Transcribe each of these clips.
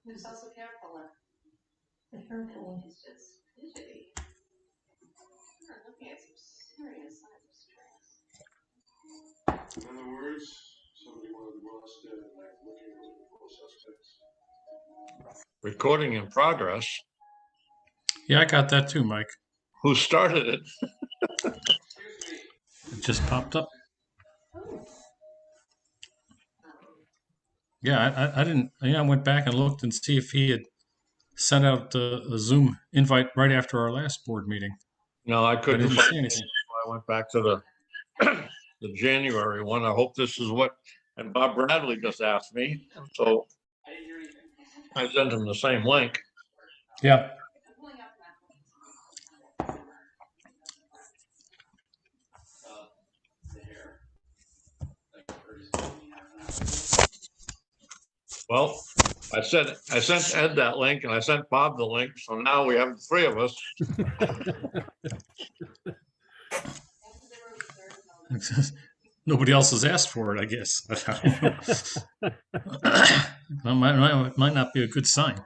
There's also hair puller. The hair puller is just fidgety. You're looking at some serious signs of stress. In other words, somebody wanted to bust in and like looking at the suspects. Recording in progress. Yeah, I got that too, Mike. Who started it? It just popped up. Yeah, I didn't. Yeah, I went back and looked and see if he had sent out a Zoom invite right after our last board meeting. No, I I couldn't didn't find see anything. I went back to the the January one. I hope this is what, and Bob Bradley just asked me, so I sent him the same link. Yeah. Well, I sent Ed that link and I sent Bob the link, so now we have the three of us. Nobody else has asked for it, I guess. That might not be a good sign.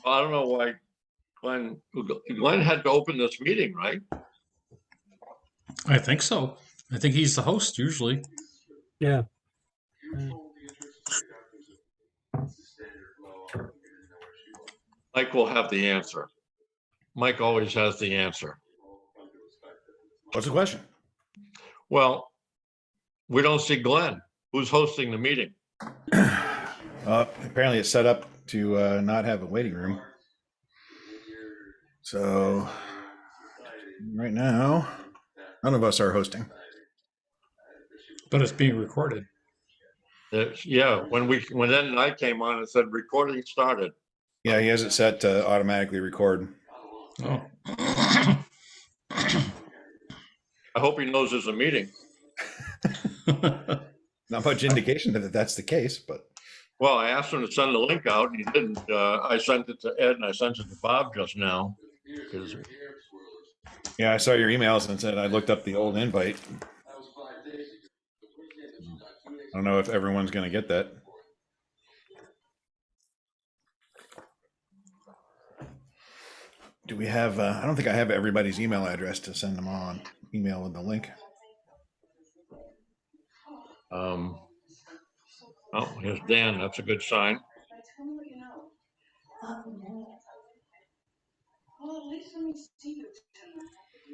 Well, I don't know why Glenn had to open this meeting, right? I think so. I think he's the host usually. Yeah. Mike will have the answer. Mike always has the answer. What's the question? Well, we don't see Glenn. Who's hosting the meeting? Apparently it's set up to not have a waiting room. So right now, none of us are hosting. But it's being recorded. Yeah, when Ed and I came on, it said recording started. Yeah, he has it set to automatically record. Oh. I hope he knows there's a meeting. Not much indication that that's the case, but. Well, I asked him to send the link out and he didn't. I sent it to Ed and I sent it to Bob just now. Yeah, I saw your emails and said I looked up the old invite. I don't know if everyone's going to get that. Do we have, I don't think I have everybody's email address to send them on email with the link. Oh, here's Dan. That's a good sign.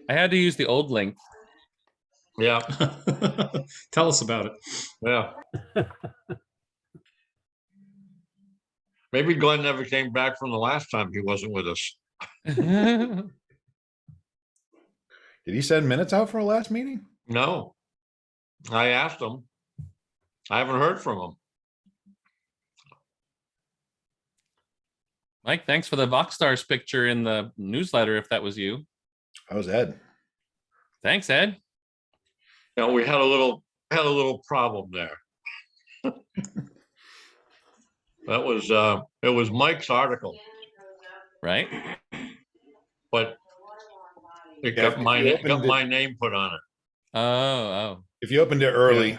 I had to use the old link. Yeah. Tell us about it. Yeah. Maybe Glenn never came back from the last time he wasn't with us. Did he send minutes out for a last meeting? No. I asked him. I haven't heard from him. Mike, thanks for the Voxstars picture in the newsletter, if that was you. How's Ed? Thanks, Ed. You know, we had a little problem there. That was it was Mike's article, right? But it Yeah, got my name put on it. Oh. If you opened it early,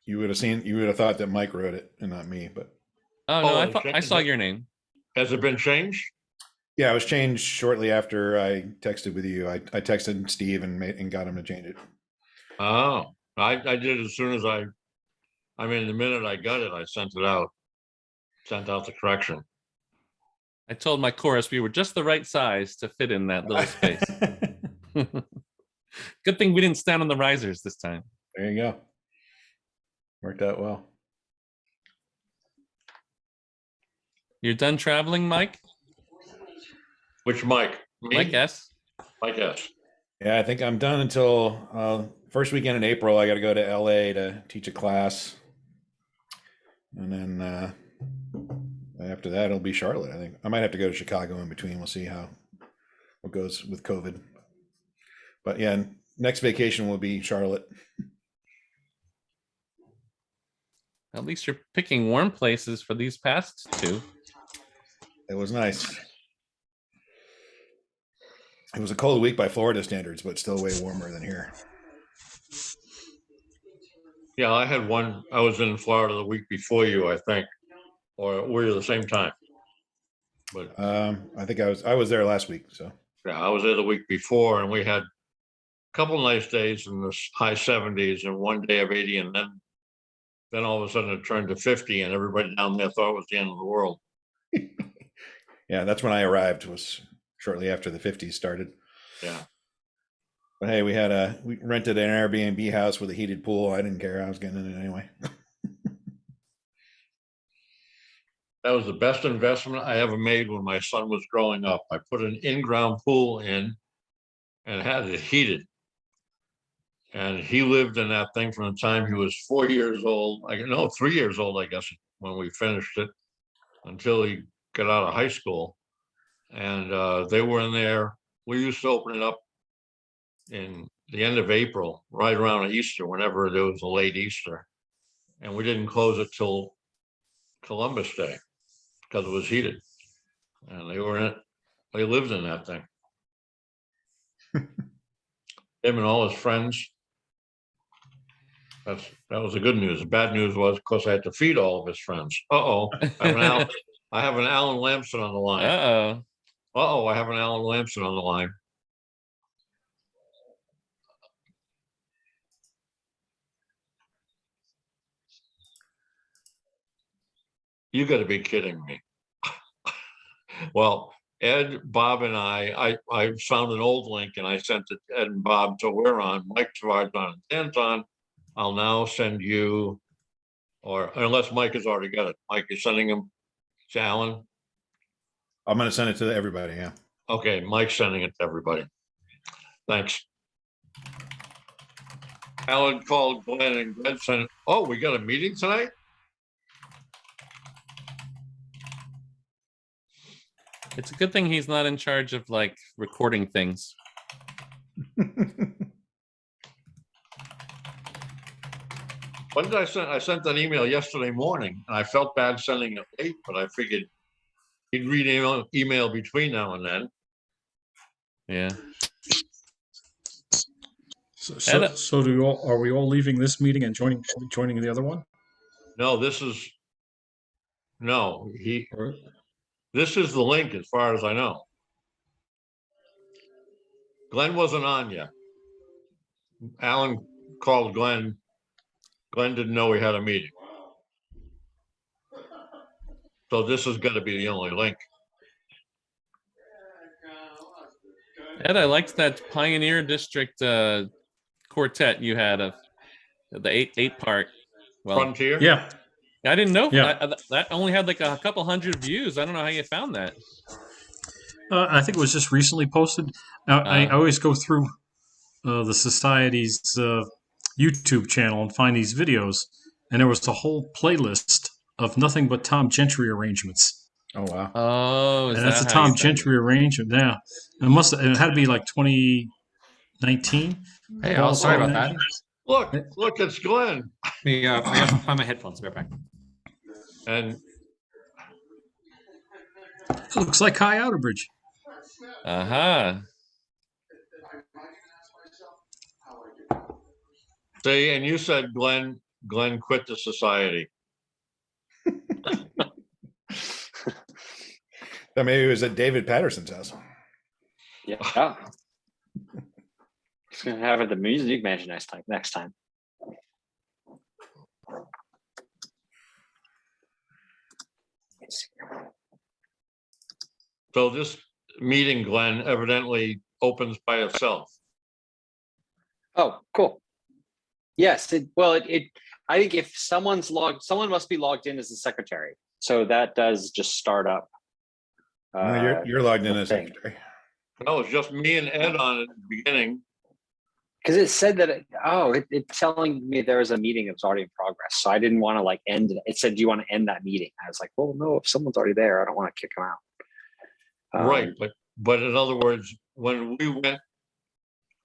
you would have thought that Mike wrote it and not me, but. Oh no, I saw your name. Has it been changed? Yeah, it was changed shortly after I texted with you. I texted Steve and got him to change it. Oh, I did as soon as the minute I got it, I sent it out. Sent out the correction. I told my chorus we were just the right size to fit in that little space. Good thing we didn't stand on the risers this time. There you go. Worked out well. You're done traveling, Mike? Which Mike? Me? Mike S. Mike S. Yeah, I think I'm done until first weekend in April. I got to go to LA to teach a class. And then after that, it'll be Charlotte. I think I might have to go to Chicago in between. We'll see what goes with COVID. But yeah, next vacation will be Charlotte. At least you're picking warm places for these past two. It was nice. It was a cold week by Florida standards, but still way warmer than here. Yeah, I had one. I was in Florida the week before you, I think. or were you the same time? But I think I was there last week. So yeah, I was there the week before, and we had a couple nice days in the high 70s and one day of 80, and then all of a sudden it turned to 50, and everybody down there thought it was the end of the world. yeah, that's when I arrived. Was shortly after the 50s started. Yeah. But hey, we rented an Airbnb house with a heated pool. I didn't care. I was getting in it anyway. That was the best investment I ever made when my son was growing up. I put an in-ground pool in and had it heated. And he lived in that thing from the time he was 4 years old. 3 years old, I guess, when we finished it, until he got out of high school. And they were in there. We used to open it up in the end of April, right around Easter, whenever there was a late Easter. And we didn't close it till Columbus Day because it was heated. And they were in it. They lived in that thing. Him and all his friends. That was the good news. The bad news was, of course, I had to feed all of his friends. I have an Alan Lamson on the line. I have an Alan Lamson on the line. You got to be kidding me. Well, Ed, Bob, and I found an old link and I sent it to Ed and Bob. So we're on. Mike Tavard's on, and Dan's on. I'll now send you, or unless Mike has already got it. Mike is sending him to Alan. I'm going to send it to everybody. Yeah. Okay, Mike's sending it to everybody. Thanks. Alan called Glenn and Glenn said, "Oh, we got a meeting tonight?" It's a good thing he's not in charge of like recording things. When did I send? I sent that email yesterday morning, and I felt bad sending it late, but I figured he'd read email between now and then. Yeah. So are we all leaving this meeting and joining the other one? No, this is the link as far as I know. Glenn wasn't on yet. Alan called Glenn. Glenn didn't know we had a meeting. So this is going to be the only link. Ed, I liked that Pioneer District quartet you had of the eight part. Well, Frontier? Yeah. I didn't know. Yeah. That only had like a couple hundred views. I don't know how you found that. I think it was just recently posted. Now, I always go through the Society's YouTube channel and find these videos, and there was a whole playlist of nothing but Tom Gentry arrangements. Oh wow! Oh, and that's a Tom Gentry arrangement. Yeah, it had to be like 2019. Hey, I'm sorry about that. Look, it's Glenn. I got to find my headphones. Be right back. And it looks like Kai Outerbridge. See, and you said Glenn quit the Society. That maybe it was at David Patterson's house. Yeah. Just gonna have it at the Music Mansion next time. So this meeting, Glenn, evidently opens by itself. Oh, cool. Yes. I think if someone must be logged in as the secretary. So that does just start up. No, you're logged in as secretary. No, it's just me and Ed on it at the beginning. Because it said that it's telling me there was a meeting that was already in progress. So I didn't want to end it. It said, "Do you want to end that meeting?" I was like, "Well, no, if someone's already there, I don't want to kick them out." Right, but in other words, when we went,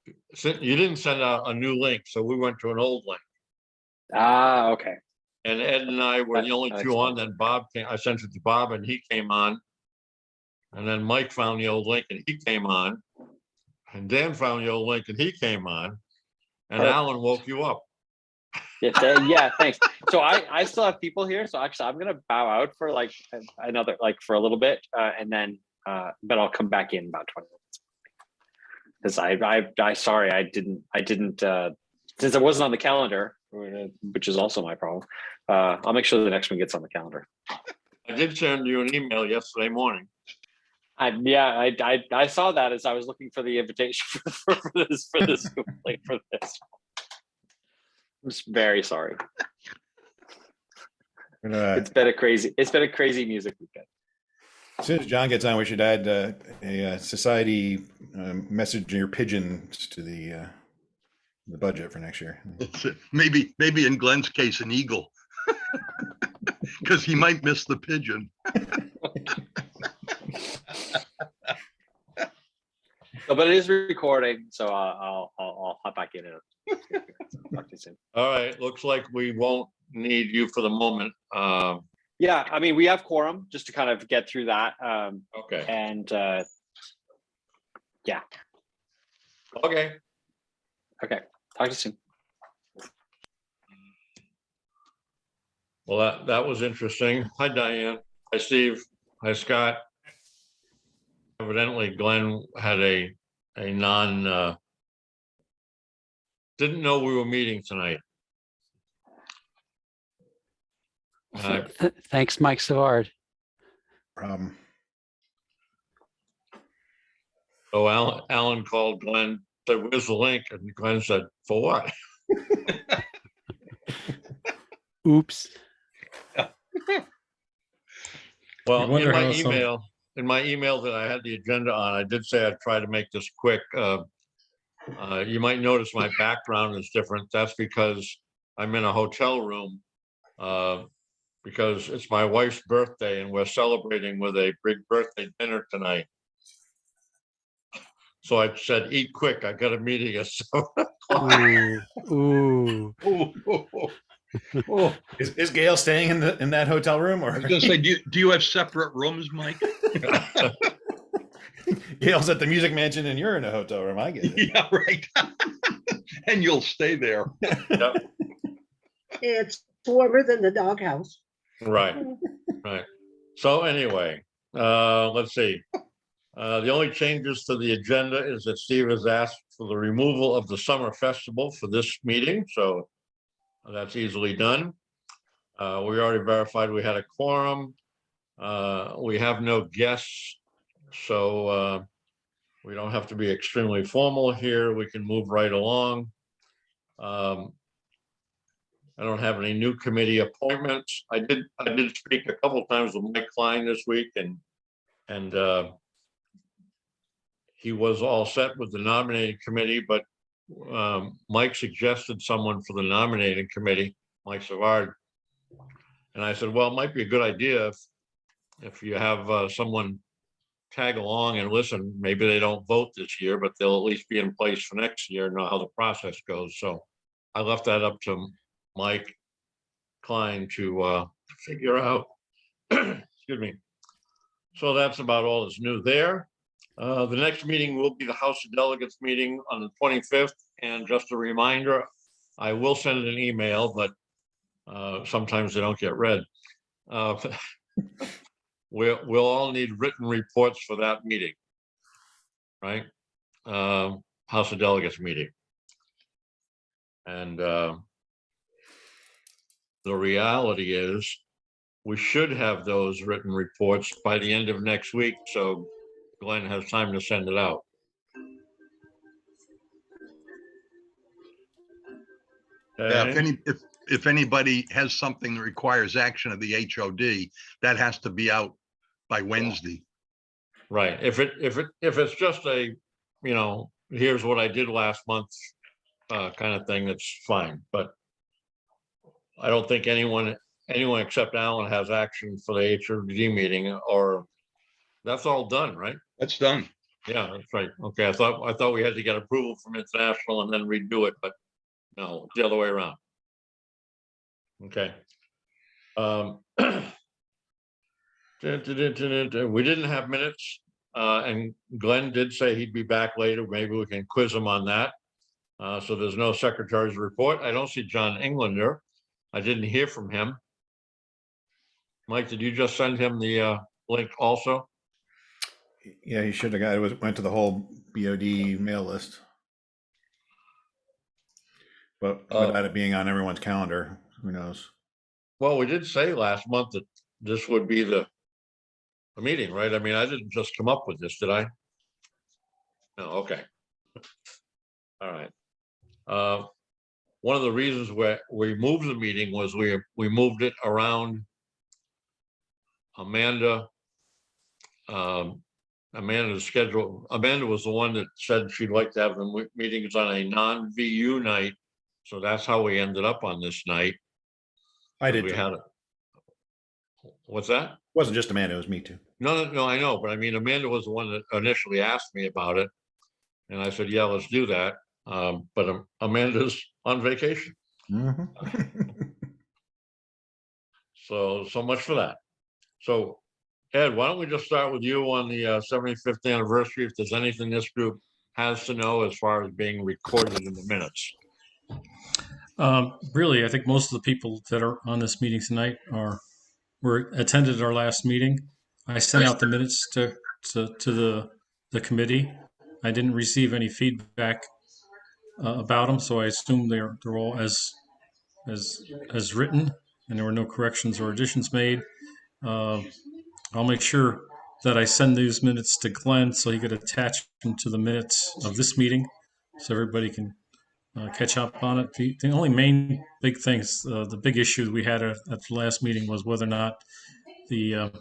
you didn't send out a new link, so we went to an old link. Okay. And Ed and I were the only two on. Then Bob came. I sent it to Bob, and he came on. And then Mike found the old link, and he came on. And Dan found the old link, and he came on. And Alan woke you up. Yeah, thanks. So I still have people here. So actually, I'm gonna bow out for like another for a little bit, and then but I'll come back in about 20 minutes. Because I sorry I didn't since it wasn't on the calendar, which is also my problem. I'll make sure the next one gets on the calendar. I did send you an email yesterday morning. I saw that as I was looking for the invitation for this. I'm just very sorry. It's been a crazy music weekend. As soon as John gets on, we should add a society messenger pigeons to the budget for next year. Maybe in Glenn's case, an eagle, because he might miss the pigeon. But it is recording, so I'll hop back in and talk to you soon. All right, looks like we won't need you for the moment. Yeah, I mean, we have quorum just to kind of get through that. Okay. And yeah. Okay. Okay. Talk to you soon. Well, that was interesting. Hi, Diane. Hi, Steve. Hi, Scott. Evidently, Glenn had a non, didn't know we were meeting tonight. Thanks, Mike Savard. Problem. So Alan called Glenn, said, "Where's the link?" And Glenn said, "For what?" Oops. Well, in my email that I had the agenda on, I did say I'd try to make this quick. You might notice my background is different. That's because I'm in a hotel room because it's my wife's birthday and we're celebrating with a big birthday dinner tonight. So I said, "Eat quick, I got a meeting at 7 o'clock." Ooh. Oh, is Gail staying in that hotel room? Or I was going to say, do you have separate rooms, Mike? Gail's at the Music Mansion and you're in a hotel room. I get it. Yeah, right. And you'll stay there. Yep. It's warmer than the doghouse. Right. So anyway, let's see. The only changes to the agenda is that Steve has asked for the removal of the summer festival for this meeting. So that's easily done. We already verified we had a quorum. We have no guests, so we don't have to be extremely formal here. We can move right along. I don't have any new committee appointments. I did speak a couple of times with Mike Klein this week, and he was all set with the nominating committee, but Mike suggested someone for the nominating committee, Mike Savard. And I said, well, it might be a good idea if you have someone tag along and listen. Maybe they don't vote this year, but they'll at least be in place for next year and know how the process goes. So I left that up to Mike Klein to figure out. Excuse me. So that's about all that's new there. The next meeting will be the House of Delegates meeting on the 25th. And just a reminder, I will send an email, but sometimes they don't get read. We'll all need written reports for that meeting, right? House of Delegates meeting. And the reality is we should have those written reports by the end of next week. So Glenn has time to send it out. Yeah, if anybody has something that requires action of the HOD, that has to be out by Wednesday. Right. If it's just a, here's what I did last month kind of thing, that's fine. But I don't think anyone except Alan has action for the HOD meeting, or that's all done, right? That's done. Yeah, that's right. Okay, I thought we had to get approval from international and then redo it, but no, the other way around. Okay. We didn't have minutes, and Glenn did say he'd be back later. Maybe we can quiz him on that. So there's no secretary's report. I don't see John Englander. I didn't hear from him. Mike, did you just send him the link also? Yeah, he should have got it. Went to the whole BOD mail list. But without it being on everyone's calendar, who knows? Well, we did say last month that this would be the meeting, right? I mean, I didn't just come up with this, did I? No, okay. All right. One of the reasons where we moved the meeting was we moved it around Amanda. Amanda's schedule. Amanda was the one that said she'd like to have the meetings on a non-VU night. So that's how we ended up on this night. I did. We had it. What's that? It wasn't just Amanda, it was me too. No, I know. But I mean, Amanda was the one that initially asked me about it. And I said, yeah, let's do that. But Amanda's on vacation. So much for that. So Ed, why don't we just start with you on the 75th anniversary, if there's anything this group has to know as far as being recorded in the minutes. Really, I think most of the people that are on this meeting tonight were attended our last meeting. I sent out the minutes to the committee. I didn't receive any feedback about them, so I assume they're all as written, and there were no corrections or additions made. I'll make sure that I send these minutes to Glenn so he could attach them to the minutes of this meeting, so everybody can catch up on it. The only main big things, the big issue we had at the last meeting was whether or not the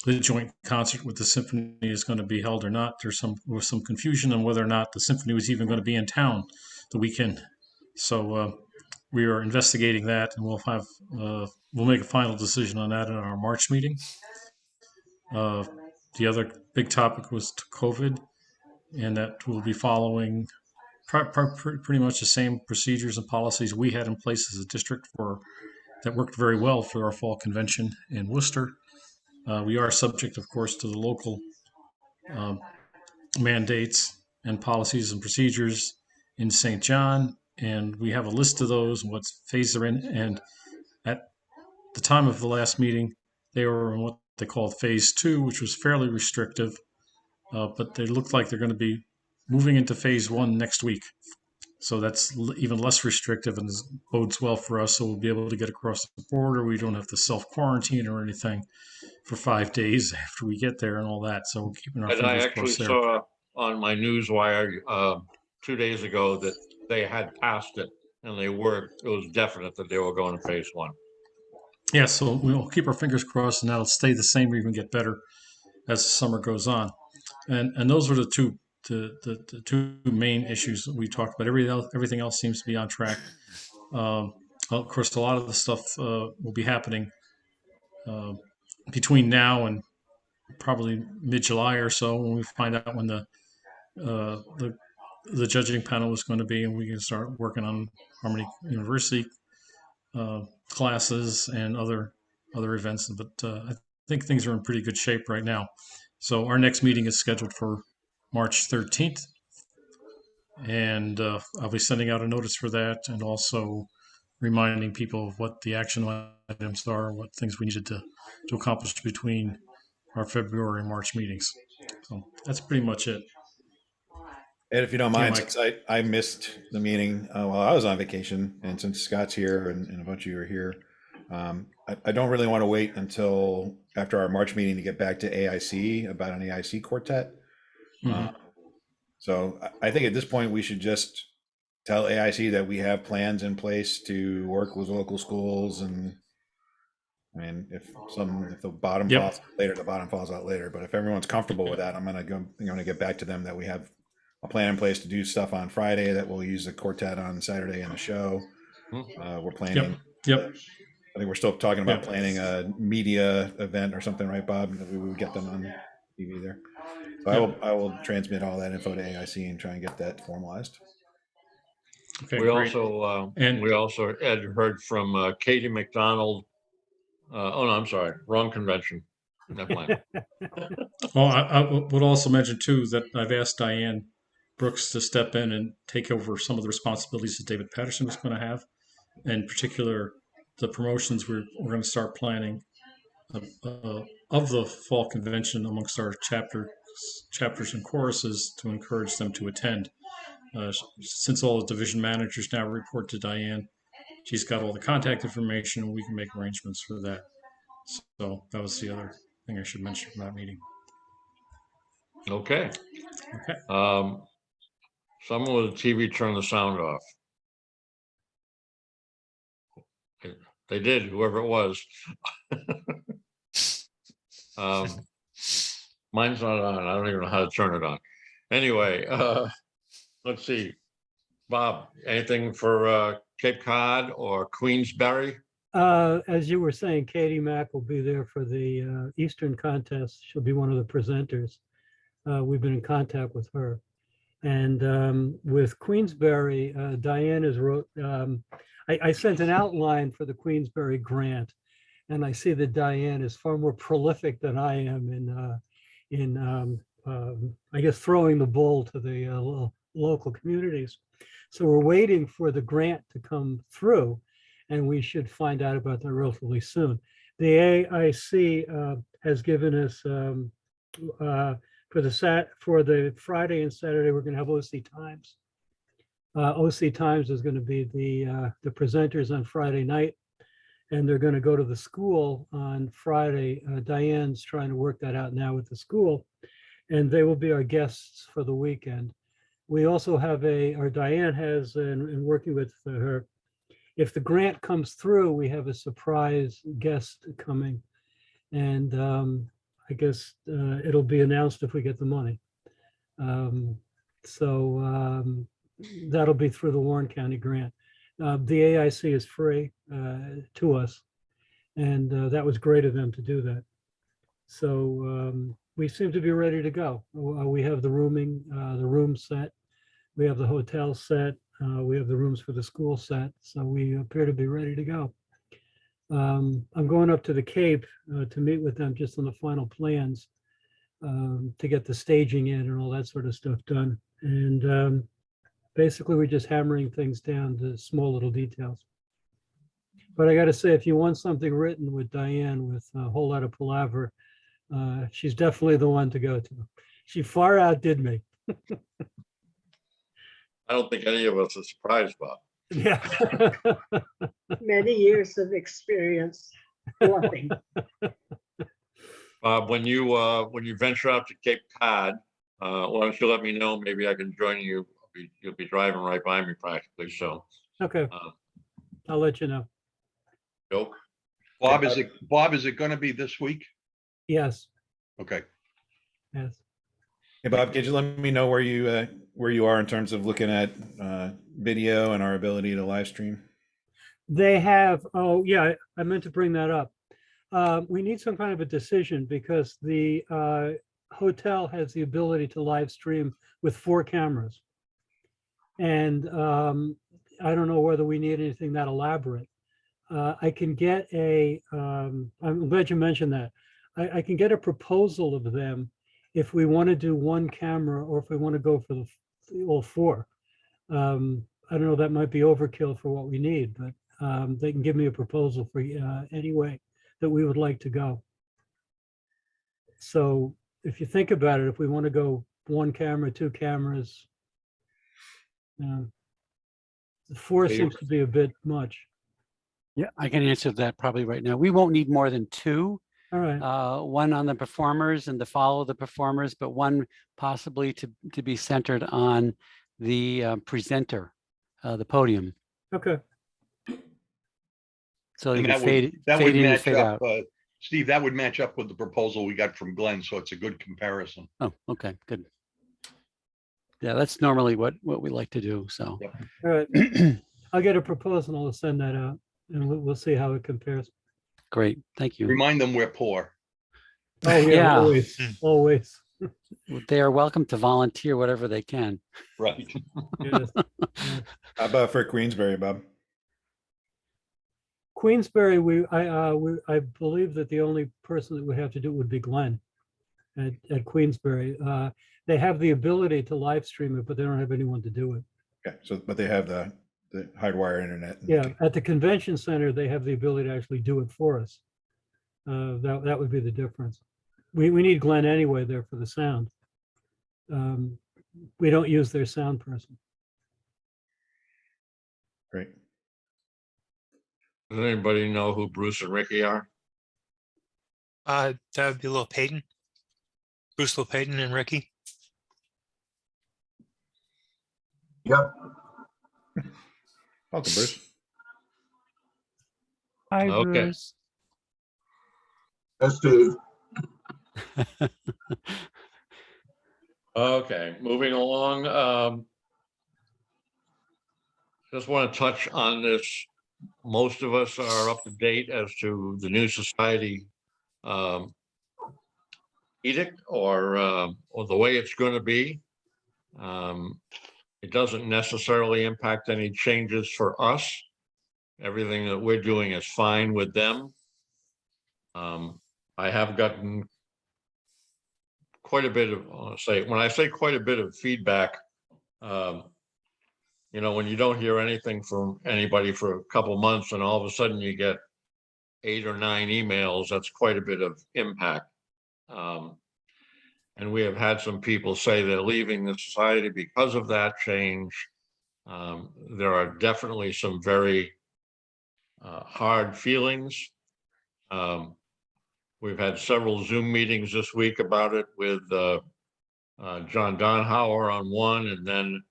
joint concert with the symphony is going to be held or not. There was some confusion on whether or not the symphony was even going to be in town the weekend. So we are investigating that, and we'll make a final decision on that in our March meeting. The other big topic was COVID, and that we'll be following pretty much the same procedures and policies we had in place as a district that worked very well for our fall convention in Worcester. We are subject, of course, to the local mandates and policies and procedures in St. John, and we have a list of those and what phase they're in. And at the time of the last meeting, they were in what they called phase 2, which was fairly restrictive, but they look like they're going to be moving into phase 1 next week. So that's even less restrictive and bodes well for us. So we'll be able to get across the border. We don't have to self-quarantine or anything for 5 days after we get there and all that. So we're keeping our fingers crossed there. I actually saw on my news wire 2 days ago that they had passed it, and it was definite that they were going to phase 1. Yeah, so we'll keep our fingers crossed, and that'll stay the same or even get better as the summer goes on. And those were the two main issues that we talked about. Everything else seems to be on track. Of course, a lot of the stuff will be happening between now and probably mid-July or so, when we find out when the judging panel is going to be, and we can start working on Harmony University classes and other events. But I think things are in pretty good shape right now. So our next meeting is scheduled for March 13th. And I'll be sending out a notice for that, and also reminding people of what the action items are, what things we needed to accomplish between our February and March meetings. So that's pretty much it. And if you don't mind, since I missed the meeting while I was on vacation, and since Scott's here and a bunch of you are here, I don't really want to wait until after our March meeting to get back to AIC about an AIC quartet. Mm-hmm. So I think at this point we should just tell AIC that we have plans in place to work with local schools, and I mean, if the bottom falls out later, the bottom falls out later. But if everyone's comfortable with that, I'm gonna get back to them that we have a plan in place to do stuff on Friday, that we'll use the quartet on Saturday in the show. We're planning. Yep. I think we're still talking about planning a media event or something, right, Bob? That we would get them on TV there. So I will transmit all that info to AIC and try and get that formalized. Okay, we also Ed heard from Katie McDonald. Oh no, I'm sorry, wrong convention. Never mind. Well, I would also mention too that I've asked Diane Brooks to step in and take over some of the responsibilities that David Patterson was going to have. In particular, the promotions we're going to start planning of the fall convention amongst our chapters and choruses to encourage them to attend. Since all the division managers now report to Diane, she's got all the contact information and we can make arrangements for that. So that was the other thing I should mention from that meeting. Okay. Okay. Someone with a TV turn the sound off. They did, whoever it was. Mine's not on. I don't even know how to turn it on. Anyway, let's see. Bob, anything for Cape Cod or Queensberry? As you were saying, Katie Mack will be there for the Eastern contest. She'll be one of the presenters. We've been in contact with her. And with Queensberry, Diane has wrote, I sent an outline for the Queensberry grant, and I see that Diane is far more prolific than I am in I guess, throwing the ball to the local communities. So we're waiting for the grant to come through, and we should find out about that relatively soon. The AIC has given us for the Friday and Saturday, we're going to have OC Times. OC Times is going to be the presenters on Friday night, and they're going to go to the school on Friday. Diane's trying to work that out now with the school, and they will be our guests for the weekend. We also have Diane has, in working with her, if the grant comes through, we have a surprise guest coming, and I guess it'll be announced if we get the money. That'll be through the Warren County grant. The AIC is free to us, and that was great of them to do that. So we seem to be ready to go. We have the room set. We have the hotel set. We have the rooms for the school set. So we appear to be ready to go. I'm going up to the Cape to meet with them just on the final plans to get the staging in and all that sort of stuff done. And basically, we're just hammering things down to small little details. But I got to say, if you want something written with Diane with a whole lot of palaver, she's definitely the one to go to. She far outdid me. I don't think any of us are surprised, Bob. Yeah. Many years of experience. Nothing. Bob, when you venture out to Cape Cod, why don't you let me know? Maybe I can join you. You'll be driving right by me practically. So. Okay. I'll let you know. Joke. Bob, is it going to be this week? Yes. Okay. Yes. Hey, Bob, could you let me know where you are in terms of looking at video and our ability to live stream? They have, oh yeah, I meant to bring that up. We need some kind of a decision because the hotel has the ability to live stream with 4 cameras. And I don't know whether we need anything that elaborate. I can get I'm glad you mentioned that. I can get a proposal of them if we want to do 1 camera or if we want to go for all 4. I don't know, that might be overkill for what we need, but they can give me a proposal for any way that we would like to go. So if you think about it, if we want to go 1 camera, 2 cameras, the 4 seems to be a bit much. Yeah, I can answer that probably right now. We won't need more than 2. All right. 1 on the performers and to follow the performers, but 1 possibly to be centered on the presenter, the podium. Okay. So And you that can would fade in and match fade up, out. Steve, that would match up with the proposal we got from Glenn, so it's a good comparison. Oh, okay, good. Yeah, that's normally what we like to do. So. Yep. All right. I'll get a proposal. I'll send that out, and we'll see how it compares. Great, thank you. Remind them we're poor. Oh yeah, Yeah. always, always. They are welcome to volunteer whatever they can. Right. Yes. How about for Queensberry, Bob? Queensberry, I believe that the only person that would have to do it would be Glenn, at Queensbury. They have the ability to live stream it, but they don't have anyone to do it. Okay, so but they have the hardwire internet. Yeah, at the convention center, they have the ability to actually do it for us. That would be the difference. We need Glenn anyway there for the sound. We don't use their sound person. Great. Does anybody know who Bruce and Ricky are? That would be Lil Payton. Bruce Lil Payton and Ricky. Yep. Welcome, Bruce. Hi, Okay. Bruce. That's Steve. Okay, moving along. Just want to touch on this. Most of us are up to date as to the new society edict or the way it's going to be. It doesn't necessarily impact any changes for us. Everything that we're doing is fine with them. I have gotten quite a bit of, when I say quite a bit of feedback, you know, when you don't hear anything from anybody for a couple months and all of a sudden you get 8 or 9 emails, that's quite a bit of impact. And we have had some people say they're leaving the society because of that change. There are definitely some very hard feelings. We've had several Zoom meetings this week about it with John Donhauer on one, and then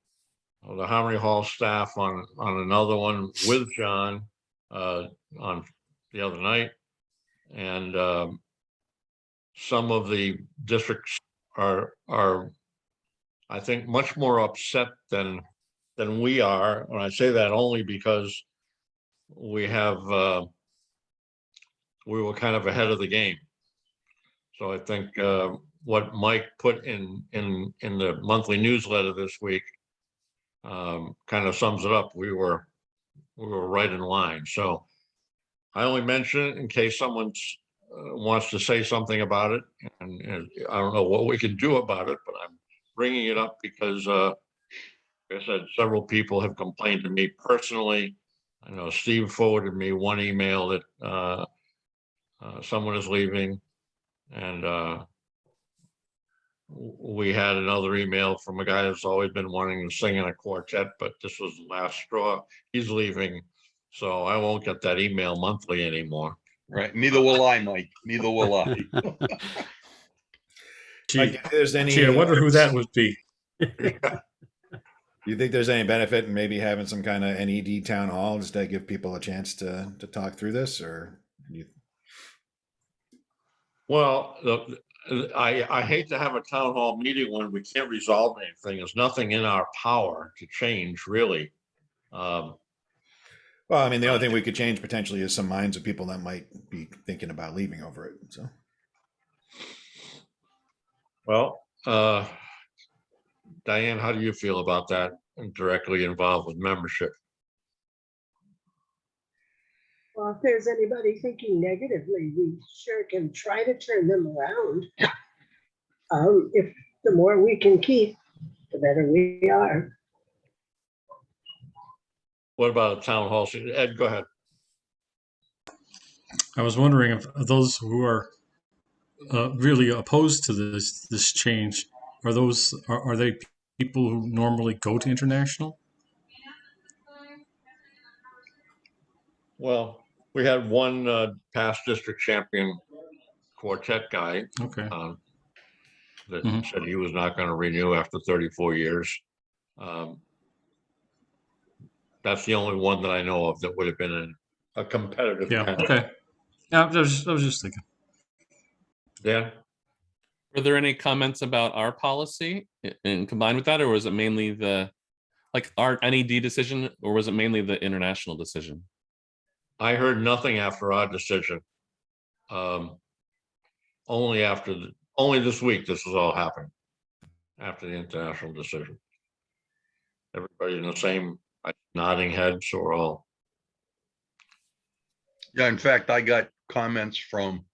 the Harmony Hall staff on another one with John on the other night. And some of the districts are I think much more upset than we are. And I say that only because we have we were kind of ahead of the game. So I think what Mike put in the monthly newsletter this week kind of sums it up. We were right in line. So I only mention it in case someone wants to say something about it, and I don't know what we can do about it, but I'm bringing it up because like I said, several people have complained to me personally. I know Steve forwarded me one email that someone is leaving, and we had another email from a guy that's always been wanting to sing in a quartet, but this was the last straw. He's leaving, so I won't get that email monthly anymore. Right. Neither will I, Mike. Neither will I. Gee, Like, if there's any, I wonder who that would be. Do you think there's any benefit in maybe having some kind of NED town hall just to give people a chance to talk through this, or? Well, I hate to have a town hall meeting when we can't resolve anything. There's nothing in our power to change, really. Well, I mean, the only thing we could change potentially is some minds of people that might be thinking about leaving over it. So, well, Diane, how do you feel about that? Directly involved with membership? Well, if there's anybody thinking negatively, we sure can try to turn them around. If the more we can keep, the better we are. What about a town hall? Ed, go ahead. I was wondering if those who are really opposed to this change are they people who normally go to international? Well, we had one past district champion quartet guy. Okay. That said he was not going to renew after 34 years. That's the only one that I know of that would have been a competitive. Yeah. candidate. Okay. Yeah, I was just thinking. Yeah. Were there any comments about our policy and combined with that, or was it mainly our NED decision, or was it mainly the international decision? I heard nothing after our decision. Only this week this has all happened, after the international decision. Everybody in the same nodding heads, or all. Yeah, in fact, I got comments from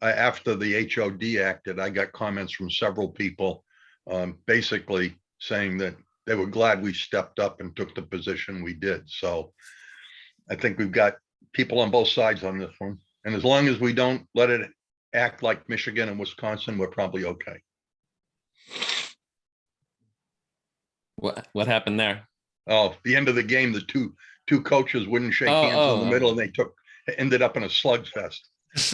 after the HOD acted, I got comments from several people, basically saying that they were glad we stepped up and took the position we did. So I think we've got people on both sides on this one. And as long as we don't let it act like Michigan and Wisconsin, we're probably okay. What happened there? Oh, the end of the game, the two coaches wouldn't shake hands in the middle, and they ended up in a slugfest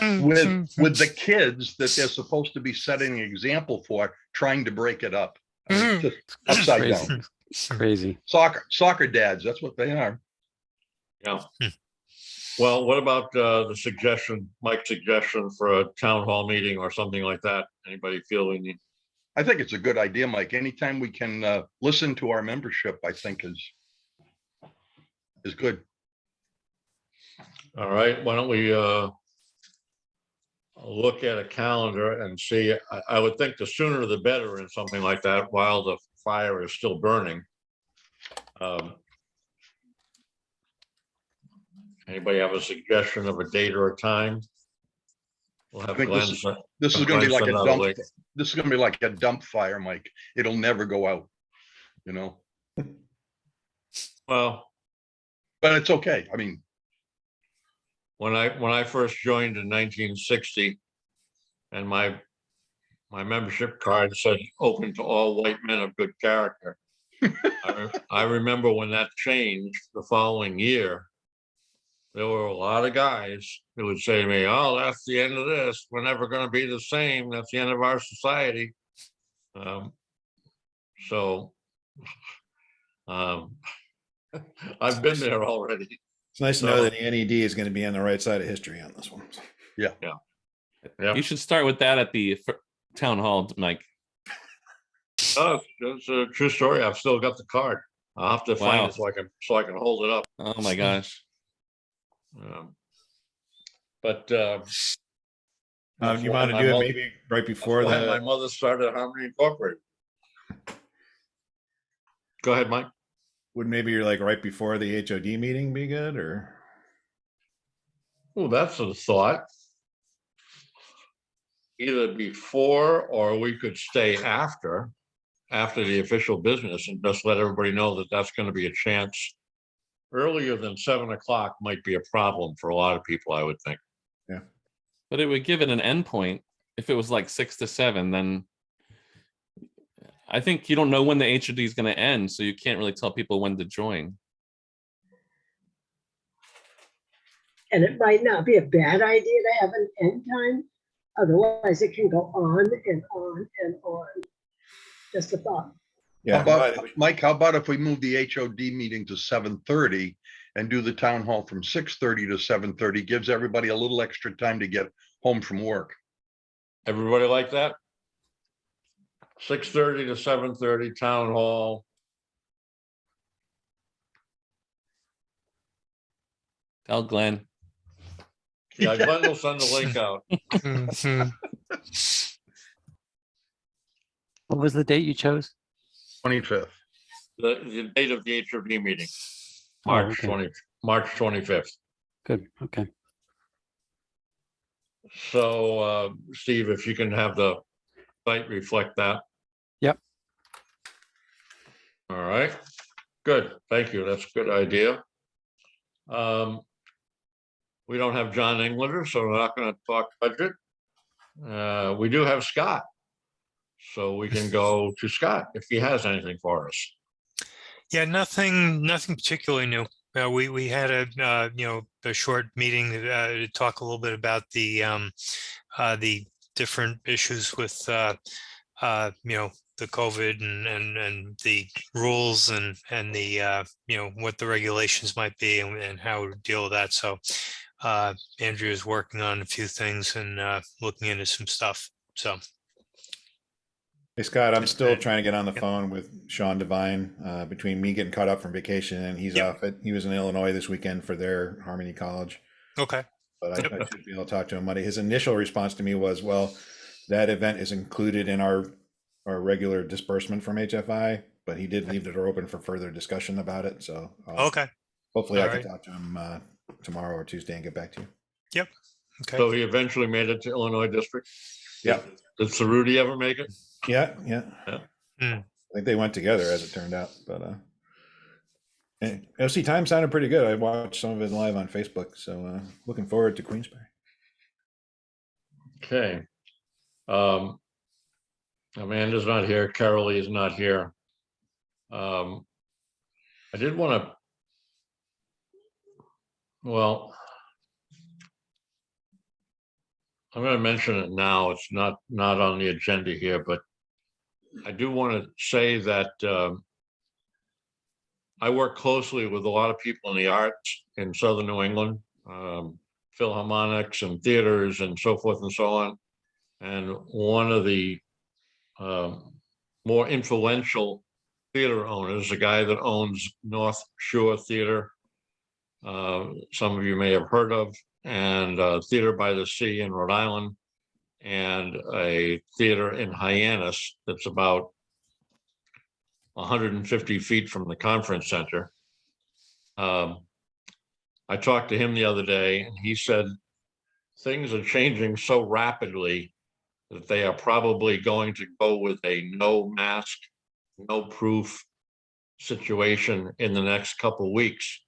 with the kids that they're supposed to be setting an example for, trying to break it up. I mean, just upside down. Crazy. Soccer dads, that's what they are. Yeah. Well, what about the suggestion, Mike's suggestion for a town hall meeting or something like that? Anybody feel we need? I think it's a good idea, Mike. Anytime we can listen to our membership, I think is good. All right, why don't we look at a calendar and see? I would think the sooner the better in something like that while the fire is still burning. Anybody have a suggestion of a date or a time? We'll have Glenn. This is going to be like a dump. This is going to be like a dump fire, Mike. It'll never go out, you know. Well, but it's okay. I mean, when I first joined in 1960, and my membership card said "open to all white men of good character." I remember when that changed the following year. There were a lot of guys who would say to me, "Oh, that's the end of this. We're never going to be the same. That's the end of our society." I've been there already. It's nice to know that the NED is going to be on the right side of history on this one. Yeah. You should start with that at the town hall, Mike. Oh, it's a true story. I've still got the card. I'll have to find it so I can hold it up. Oh my gosh. But you want to do it maybe right before that? My mother started Harmony Incorporated. Go ahead, Mike. Would maybe you're like right before the HOD meeting be good, or? Oh, that's a thought. Either before, or we could stay after the official business and just let everybody know that that's going to be a chance. Earlier than 7 o'clock might be a problem for a lot of people, I would think. Yeah. But it would give it an endpoint. If it was like 6 to 7, then I think you don't know when the HOD is going to end, so you can't really tell people when to join. And it might not be a bad idea to have an end time. Otherwise, it can go on and on and on. Just a thought. Yeah, Mike, how about if we move the HOD meeting to 7:30 and do the town hall from 6:30 to 7:30? Gives everybody a little extra time to get home from work. Everybody like that? 6:30 to 7:30 town hall. Tell Glenn. Yeah, Glenn will send the link out. What was the date you chose? 25th. The date of the HOD meeting, March 25th. Good. Okay. So, Steve, if you can have the site reflect that. Yep. All right. Good. Thank you. That's a good idea. We don't have John Englander, so we're not going to talk budget. We do have Scott. So we can go to Scott if he has anything for us. Yeah, nothing particularly new. We had a short meeting to talk a little bit about the different issues with the COVID and the rules and the what the regulations might be and how to deal with that. So Andrew is working on a few things and looking into some stuff. So. Hey, Scott, I'm still trying to get on the phone with Sean Devine between me getting caught up from vacation and he's off. He was in Illinois this weekend for their Harmony College. Okay. But I should be able to talk to him Monday. His initial response to me was, well, that event is included in our regular disbursement from HFI, but he did leave the door open for further discussion about it. So okay. Hopefully I can talk to him tomorrow or Tuesday and get back to you. Yep. Okay. So he eventually made it to Illinois district. Yeah. Did Cerruti ever make it? Yeah. Yeah. Hmm. I think they went together as it turned out, but OC Time sounded pretty good. I watched some of it live on Facebook, so looking forward to Queensbury. Okay. Amanda's not here. Carolee is not here. I did want to, well, I'm going to mention it now. It's not on the agenda here, but I do want to say that I work closely with a lot of people in the arts in Southern New England, philharmonics and theaters and so forth and so on. And one of the more influential theater owners, a guy that owns North Shore Theater, some of you may have heard of, and Theater by the Sea in Rhode Island, and a theater in Hyannis that's about 150 feet from the conference center. I talked to him the other day, and he said things are changing so rapidly that they are probably going to go with a no mask, no proof situation in the next couple of weeks.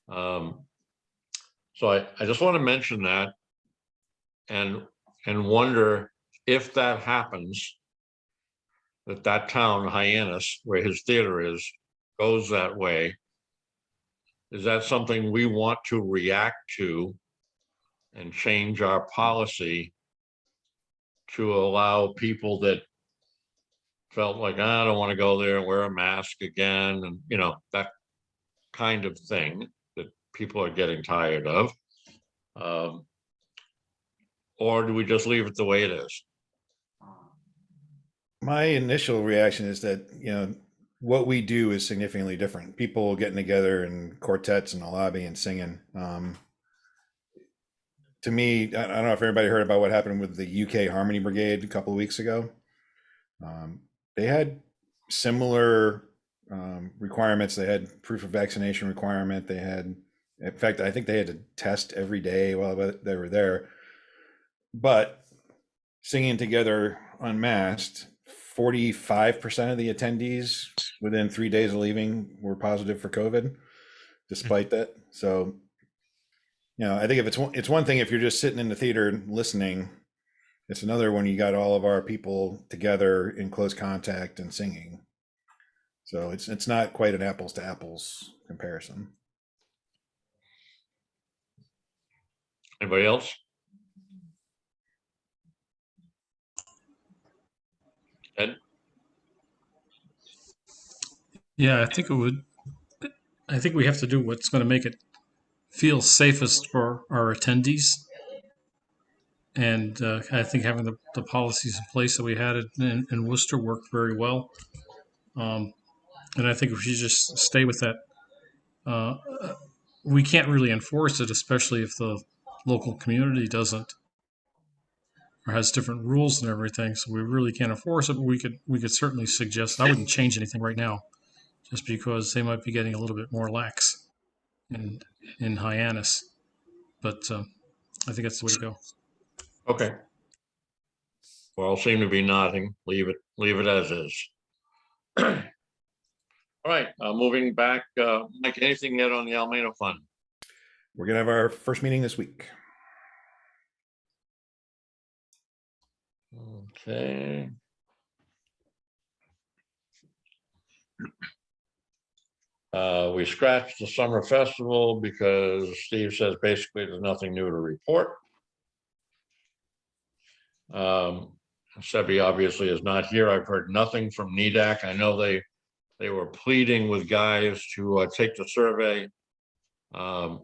So I just want to mention that and wonder if that happens, that town, Hyannis, where his theater is, goes that way. Is that something we want to react to and change our policy to allow people that felt like, I don't want to go there and wear a mask again, and that kind of thing that people are getting tired of? Or do we just leave it the way it is? My initial reaction is that, what we do is significantly different. People getting together in quartets in the lobby and singing. To me, I don't know if everybody heard about what happened with the UK Harmony Brigade a couple of weeks ago. They had similar requirements. They had proof of vaccination requirement. They had, in fact, I think they had to test every day while they were there. But singing together unmasked, 45% of the attendees within 3 days of leaving were positive for COVID, despite that. So, I think if it's one thing if you're just sitting in the theater listening, it's another when you got all of our people together in close contact and singing. So it's not quite an apples to apples comparison. Anybody else? Ed? Yeah, I think it would. I think we have to do what's going to make it feel safest for our attendees. And I think having the policies in place that we had in Worcester worked very well. And I think if we just stay with that, we can't really enforce it, especially if the local community doesn't or has different rules and everything. So we really can't enforce it, but we could certainly suggest. I wouldn't change anything right now, just because they might be getting a little bit more lax in Hyannis. But I think that's the way to go. Okay. We all seem to be nodding. Leave it as is. All right, moving back. Mike, anything yet on the Almena Fund? We're gonna have our first meeting this week. Okay. We scratched the summer festival because Steve says basically there's nothing new to report. Sebi obviously is not here. I've heard nothing from NEDAC. I know they were pleading with guys to take the survey. And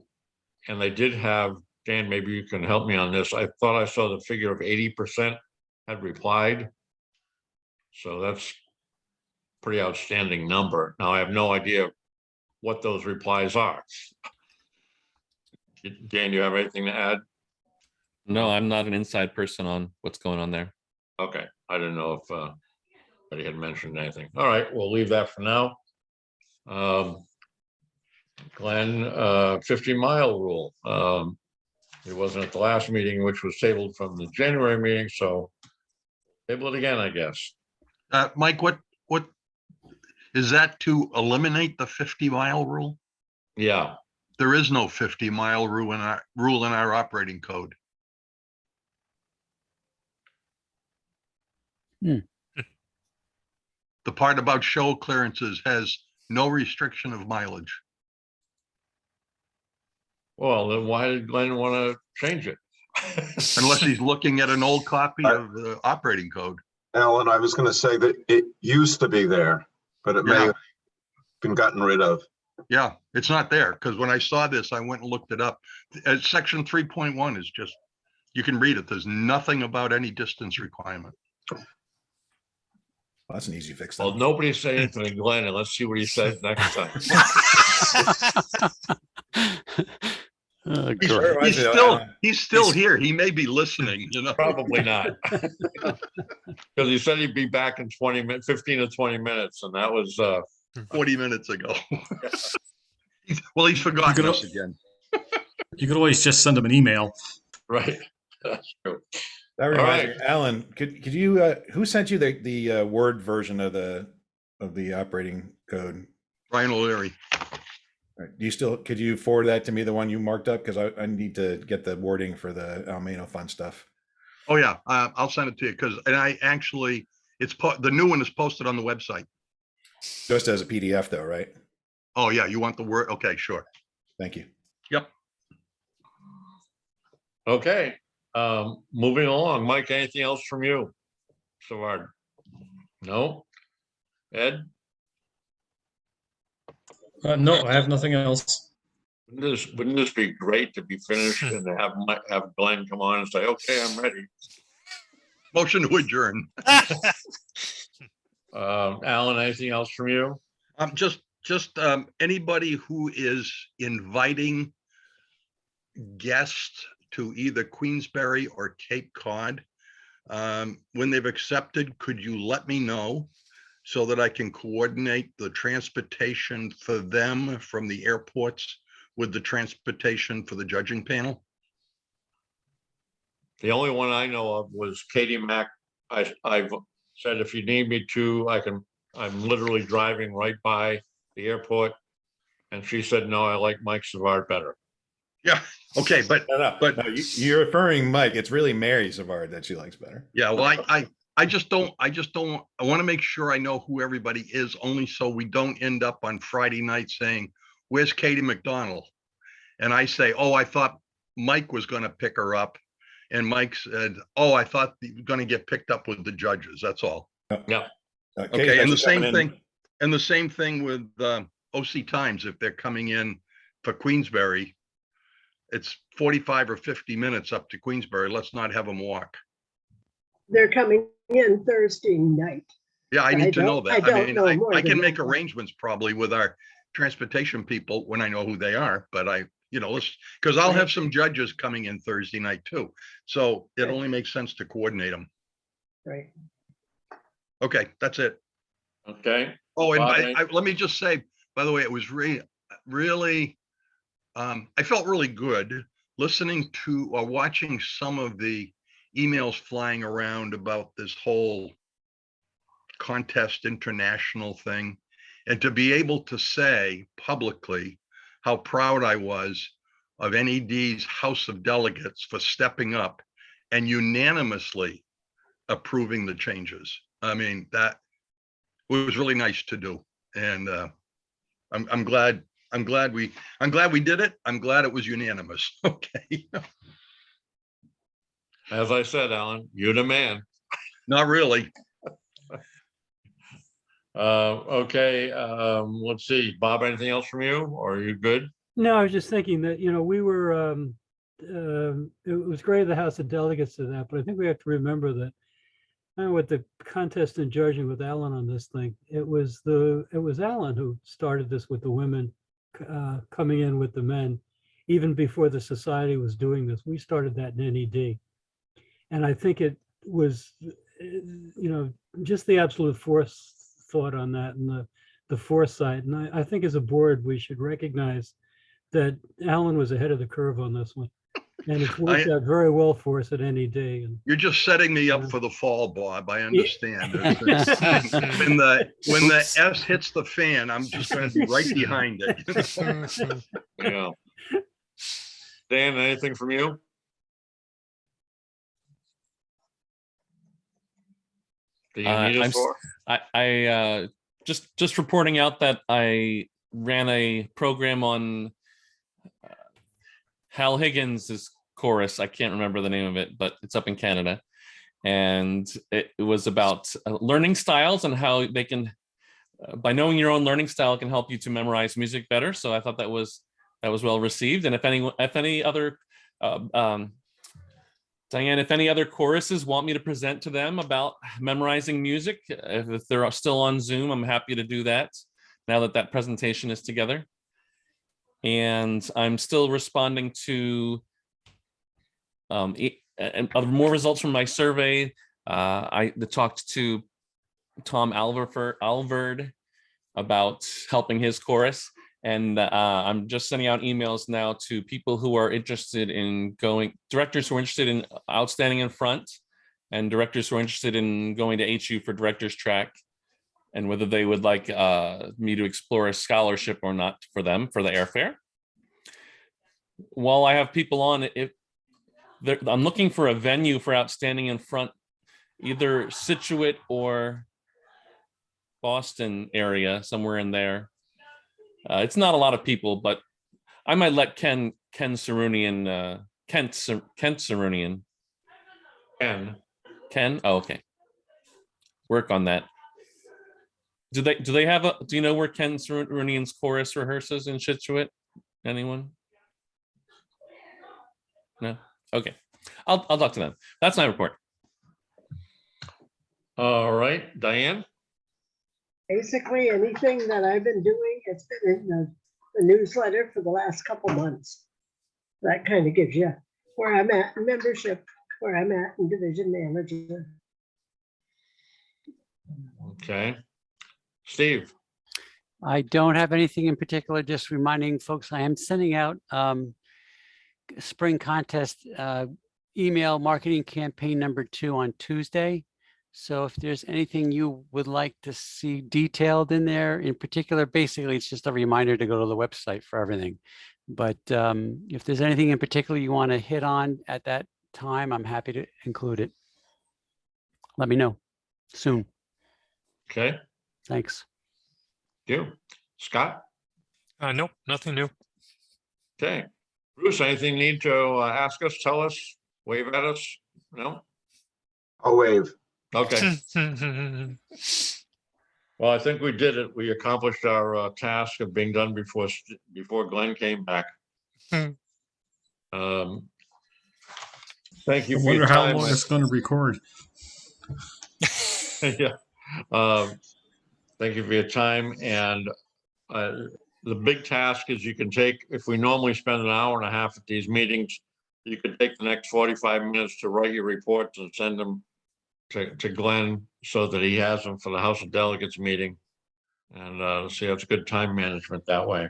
they did have, Dan, maybe you can help me on this. I thought I saw the figure of 80% had replied. So that's pretty outstanding number. Now I have no idea what those replies are. Dan, you have anything to add? No, I'm not an inside person on what's going on there. Okay, I didn't know if anybody had mentioned anything. All right, we'll leave that for now. Glenn, 50-mile rule. It wasn't at the last meeting, which was tabled from the January meeting, so table it again, I guess. Mike, what is that to eliminate the 50-mile rule? Yeah, There is no 50-mile rule in our operating code. Hmm. The part about show clearances has no restriction of mileage. well, then why did Glenn want to change it? Unless he's looking at an old copy of the operating code. Alan, I was going to say that it used to be there, but it may Yeah. have been gotten rid of. Yeah, it's not there, because when I saw this, I went and looked it up. Section 3.1 is just, you can read it. There's nothing about any distance requirement. Well, that's an easy fix. Well, nobody say anything to Glenn, and let's see what he says next time. He's still here. He may be listening, you know. Probably not. Because he said he'd be back in 20 minutes, 15 to 20 minutes, and that was 40 minutes ago. Well, he's forgotten us again. You could always just send him an email. Right. That's true. That reminds me, Alan, could you who sent you the Word version of the operating code? Brian O'Leary. Right. Could you forward that to me, the one you marked up? Because I need to get the wording for the Almeno Fund stuff. Oh yeah, I'll send it to you the new one is posted on the website. Just as a PDF though, right? Oh yeah, you want the word? Okay, sure. Thank you. Yep. Okay. Moving along. Mike, anything else from you? Savard? No? Ed? No, I have nothing else. Wouldn't this be great to be finished and to have Glenn come on and say, okay, I'm ready. Motion to adjourn. Alan, anything else from you? Just anybody who is inviting guests to either Queensberry or Cape Cod, when they've accepted, could you let me know so that I can coordinate the transportation for them from the airports with the transportation for the judging panel? The only one I know of was Katie Mack. I've said, if you need me to, I'm literally driving right by the airport. And she said, no, I like Mike Savard better. Yeah. Okay. But you're referring Mike. It's really Mary Savard that she likes better. Yeah. Well, I just don't, I want to make sure I know who everybody is, only so we don't end up on Friday night saying, where's Katie McDonald? And I say, oh, I thought Mike was going to pick her up. And Mike said, oh, I thought you were going to get picked up with the judges. That's all. Yeah. Okay. And the same thing with OC Times. If they're coming in for Queensberry, it's 45 or 50 minutes up to Queensberry. Let's not have them walk. They're coming in Thursday night. Yeah, I need to know that. I can make that. arrangements probably with our transportation people when I know who they are, but because I'll have some judges coming in Thursday night too. So it only makes sense to coordinate them. Right. Okay, that's it. Okay. Oh, and let me just say, by the way, it was really, I felt really good listening to or watching some of the emails flying around about this whole contest international thing, and to be able to say publicly how proud I was of NED's House of Delegates for stepping up and unanimously approving the changes. I mean, that was really nice to do. And I'm glad we did it. I'm glad it was unanimous. Okay. As I said, Alan, you're the man. Not really. Okay. Let's see. Bob, anything else from you? Or are you good? No, I was just thinking that, we were, it was great of the House of Delegates to that, but I think we have to remember that with the contest and judging with Alan on this thing, it was Alan who started this with the women coming in with the men, even before the society was doing this. We started that in NED. And I think it was, just the absolute forethought on that and the foresight. And I think as a board, we should recognize that Alan was ahead of the curve on this one. And it's worked out very well for us at NED. And You're just setting me up for the fall, Bob. I understand. When the S hits the fan, I'm just going to be right behind it. Yeah. Dan, anything from you? Do you need us for? I just reporting out that I ran a program on Hal Higgins' chorus. I can't remember the name of it, but it's up in Canada. And it was about learning styles and how they can, by knowing your own learning style, can help you to memorize music better. So I thought that was well received. And if any other, Diane, if any other choruses want me to present to them about memorizing music, if they're still on Zoom, I'm happy to do that now that presentation is together. And I'm still responding to and more results from my survey. I talked to Tom Alvord about helping his chorus. And I'm just sending out emails now to people who are interested in directors who are interested in outstanding in front, and directors who are interested in going to HU for director's track, and whether they would like me to explore a scholarship or not for them for the airfare. While I have people on, I'm looking for a venue for outstanding in front, either Situate or Boston area, somewhere in there. It's not a lot of people, but I might let Kent Sarunian. Ken. Oh, okay. Work on that. Do they have do you know where Ken Sarunian's chorus rehearses in Scituate? Anyone? No? Okay. I'll talk to them. That's my report. All right, Diane? Basically, anything that I've been doing, it's been in the newsletter for the last couple months. That kind of gives you where I'm at in membership, where I'm at in division manager. Okay. Steve? I don't have anything in particular, just reminding folks I am sending out spring contest email marketing campaign number 2 on Tuesday. So if there's anything you would like to see detailed in there, in particular, basically, it's just a reminder to go to the website for everything. But if there's anything in particular you want to hit on at that time, I'm happy to include it. Let me know soon. Okay. Thanks. You, Scott? Nope, nothing new. Okay. Bruce, anything you need to ask us, tell us, wave at us? No? I'll wave. Okay. Well, I think we did it. We accomplished our task of being done before Glenn came back. Thank you I for wonder your how time. long it's going to record. Yeah. Thank you for your time. And the big task is you can take, if we normally spend an hour and a half at these meetings, you could take the next 45 minutes to write your reports and send them to Glenn so that he has them for the House of Delegates meeting. And see, that's good time management that way.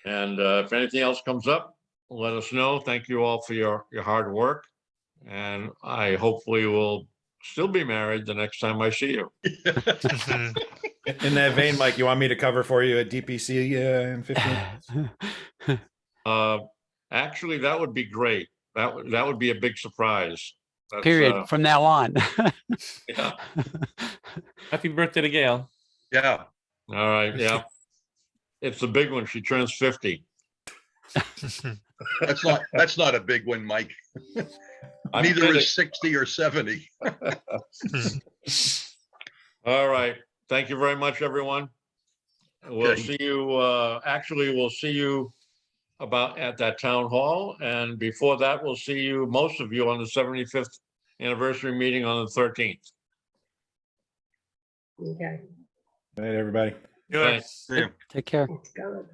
And if anything else comes up, let us know. Thank you all for your hard work. And I hopefully will still be married the next time I see you. In that vein, Mike, you want me to cover for you at DPC in 15 minutes? Actually, that would be great. That would be a big surprise. That's, Period. From now on. Yeah. Happy birthday to Gail. Yeah. All right. Yeah. It's the big one. She turns 50. That's not a big one, Mike. Neither is 60 or 70. All right. Thank you very much, everyone. We'll see you. Actually, we'll see you at that town hall. And before that, we'll see you, most of you, on the 75th anniversary meeting on the 13th. Okay. Good night, everybody. Thanks. Take care. It's gone.